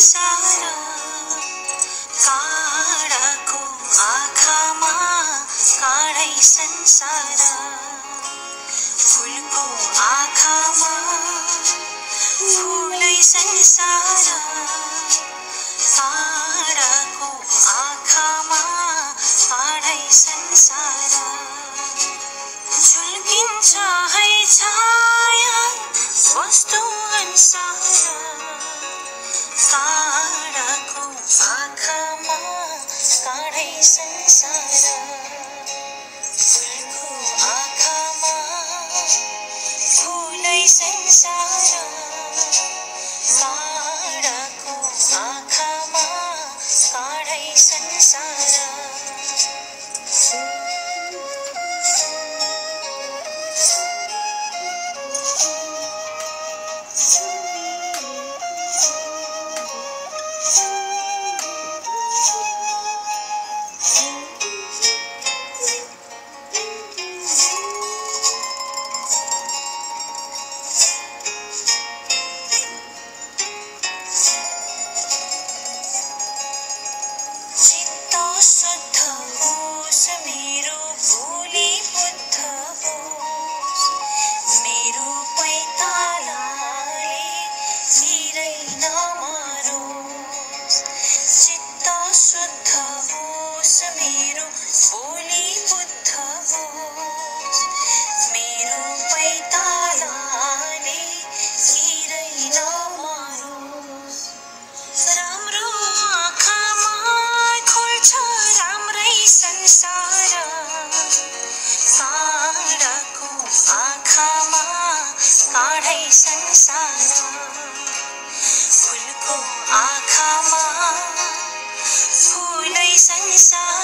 संसार काँडाको आँखामा काँडै संसार फुलको आँखामा फुलै संसार काँडाको आँखामा काँडै संसार झुल्किन्छ है छाया वस्तु अनुसार काँडाको आँखामा काँडै संसार फुलको आँखामा फुलै संसार काँडाको आँखामा काँडै संसार शुद्ध होस् मेरो भोलि बुद्ध होस् मेरो पैतालाले निरै नमारोस् चित्त शुद्ध होस् मेरो भोलि बुद्ध होस् मेरो पैतालाले निरै नमारोस् राम्रो आँखामा खोल्छ राम्रै संसार काँडाको आँखामा काँडै संसार फुलको आँखामा फुलै संसार